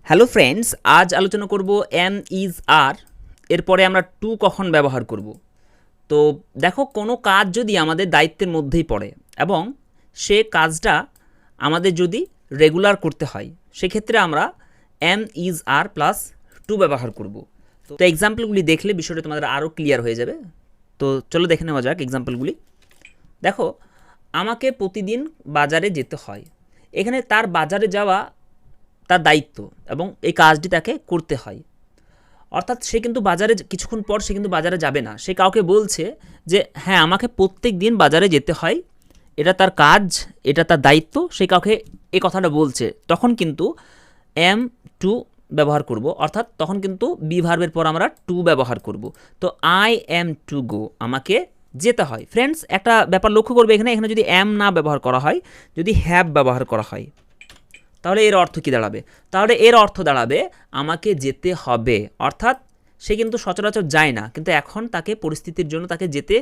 Hello friends, আজ আলোচনা করব এম ইজ আর এরপরে আমরা টু কখন ব্যবহার করব। তো দেখো, কোনো কাজ যদি আমাদের দায়িত্বের মধ্যেই পড়ে এবং সে কাজটা আমাদের যদি রেগুলার করতে হয়, সেক্ষেত্রে আমরা M is R plus two ব্যবহার করব। তো এক্সাম্পলগুলি দেখলে বিষয়টা তোমাদের আরও ক্লিয়ার হয়ে যাবে। তো চলো দেখে নেওয়া যাক এক্সাম্পলগুলি। দেখো, আমাকে প্রতিদিন বাজারে যেতে হয়। এখানে তার বাজারে যাওয়া তার দায়িত্ব এবং এই কাজটি তাকে করতে হয়। অর্থাৎ সে কিন্তু বাজারে কিছুক্ষণ পর সে কিন্তু বাজারে যাবে না, সে কাউকে বলছে যে হ্যাঁ আমাকে প্রত্যেক দিন বাজারে যেতে হয়, এটা তার কাজ, এটা তার দায়িত্ব, সে কাউকে এই কথাটা বলছে। তখন কিন্তু এম টু ব্যবহার করব, অর্থাৎ তখন কিন্তু বি ভার্বের পর আমরা টু ব্যবহার করব। তো আই এম টু গো, আমাকে যেতে হয়। ফ্রেন্ডস, একটা ব্যাপার লক্ষ্য করবে, এখানে যদি এম না ব্যবহার করা হয়, যদি হ্যাভ ব্যবহার করা হয়, তাহলে এর অর্থ কী দাঁড়াবে? তাহলে এর অর্থ দাঁড়াবে আমাকে যেতে হবে। অর্থাৎ সে কিন্তু সচরাচর যায় না, কিন্তু এখন তাকে পরিস্থিতির জন্য তাকে যেতে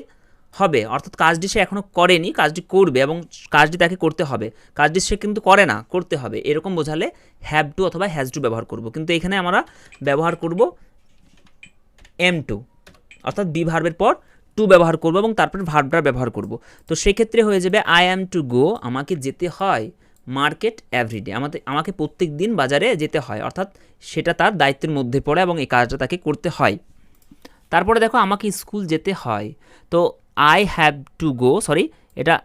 হবে। অর্থাৎ কাজটি সে এখনও করেনি, কাজটি করবে এবং কাজটি তাকে করতে হবে। কাজটি সে কিন্তু করে না, করতে হবে, এরকম বোঝালে হ্যাভ টু অথবা হ্যাজ টু ব্যবহার করব। কিন্তু এখানে আমরা ব্যবহার করব এম টু, অর্থাৎ বি ভার্বের পর টু ব্যবহার করব এবং তারপর ভার্বটা ব্যবহার করব। তো সেক্ষেত্রে হয়ে যাবে আই অ্যাম টু গো, আমাকে যেতে হয় মার্কেট এভরিডে, আমাকে প্রত্যেক দিন বাজারে যেতে হয়, অর্থাৎ সেটা তার দায়িত্বের মধ্যে পড়ে এবং এই কাজটা তাকে করতে হয়। তারপরে দেখো, আমাকে স্কুল যেতে হয়। তো I have to go, sorry এটা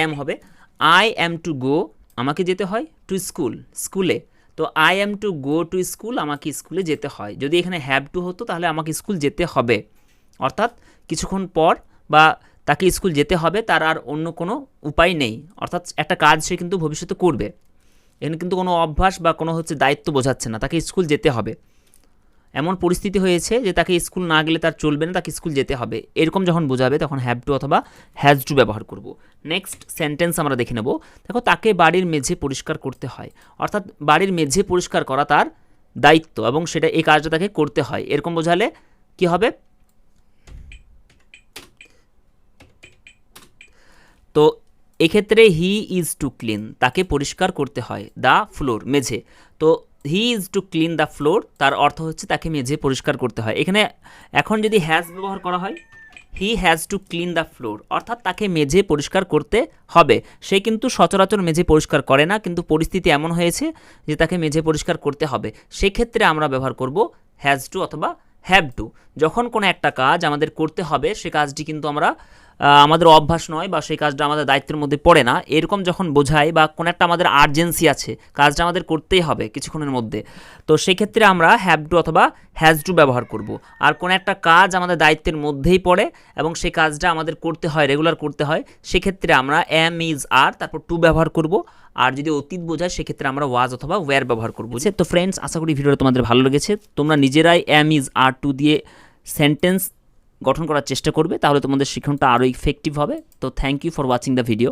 এম হবে, আই অ্যাম টু গো, আমাকে যেতে হয় টু স্কুল, স্কুলে। তো I am to go to school, আমাকে স্কুলে যেতে হয়। যদি এখানে হ্যাভ টু হতো তাহলে আমাকে স্কুল যেতে হবে, অর্থাৎ কিছুক্ষণ পর বা তাকে স্কুল যেতে হবে, তার আর অন্য কোনো উপায় নেই। অর্থাৎ একটা কাজ সে কিন্তু ভবিষ্যতে করবে, এখানে কিন্তু কোনো অভ্যাস বা কোনো দায়িত্ব বোঝাচ্ছে না, তাকে স্কুল যেতে হবে। এমন পরিস্থিতি হয়েছে যে তাকে স্কুল না গেলে তার চলবে না, তাকে স্কুল যেতে হবে, এরকম যখন বোঝাবে তখন হ্যাভ টু অথবা হ্যাজ টু ব্যবহার করব। নেক্সট সেন্টেন্স আমরা দেখে নেব। দেখো, তাকে বাড়ির মেঝে পরিষ্কার করতে হয়, অর্থাৎ বাড়ির মেঝে পরিষ্কার করা তার দায়িত্ব এবং সেটা এই কাজটা তাকে করতে হয়, এরকম বোঝালে কি হবে? তো এক্ষেত্রে হি ইজ টু ক্লিন, তাকে পরিষ্কার করতে হয় দ্য ফ্লোর, মেঝে। তো he is to clean the floor, তার অর্থ হচ্ছে তাকে মেঝে পরিষ্কার করতে হয়। এখানে এখন যদি হ্যাজ ব্যবহার করা হয়, he has to clean the floor, অর্থাৎ তাকে মেঝে পরিষ্কার করতে হবে। সে কিন্তু সচরাচর মেঝে পরিষ্কার করে না, কিন্তু পরিস্থিতি এমন হয়েছে যে তাকে মেঝে পরিষ্কার করতে হবে, সেক্ষেত্রে আমরা ব্যবহার করব হ্যাজ টু অথবা হ্যাভ টু। যখন কোনো একটা কাজ আমাদের করতে হবে, সে কাজটি কিন্তু আমরা আমাদের অভ্যাস নয় বা সেই কাজটা আমাদের দায়িত্বের মধ্যে পড়ে না, এরকম যখন বোঝায় বা কোনো একটা আমাদের আর্জেন্সি আছে, কাজটা আমাদের করতেই হবে কিছুক্ষণের মধ্যে, তো সেক্ষেত্রে আমরা হ্যাভ টু অথবা হ্যাজ টু ব্যবহার করব। আর কোনো একটা কাজ আমাদের দায়িত্বের মধ্যেই পড়ে এবং সেই কাজটা আমাদের করতে হয়, রেগুলার করতে হয়, সেক্ষেত্রে আমরা এম ইজ আর তারপর টু ব্যবহার করব। আর যদি অতীত বোঝায় সেক্ষেত্রে আমরা ওয়াজ অথবা ওয়্যার ব্যবহার করব। তো ফ্রেন্ডস, আশা করি ভিডিওটা তোমাদের ভালো লেগেছে। তোমরা নিজেরাই এম ইজ আর টু দিয়ে সেন্টেন্স গঠন করার চেষ্টা করবে, তাহলে তোমাদের শিক্ষণটা আরও ইফেক্টিভ হবে। তো thank you for watching the video.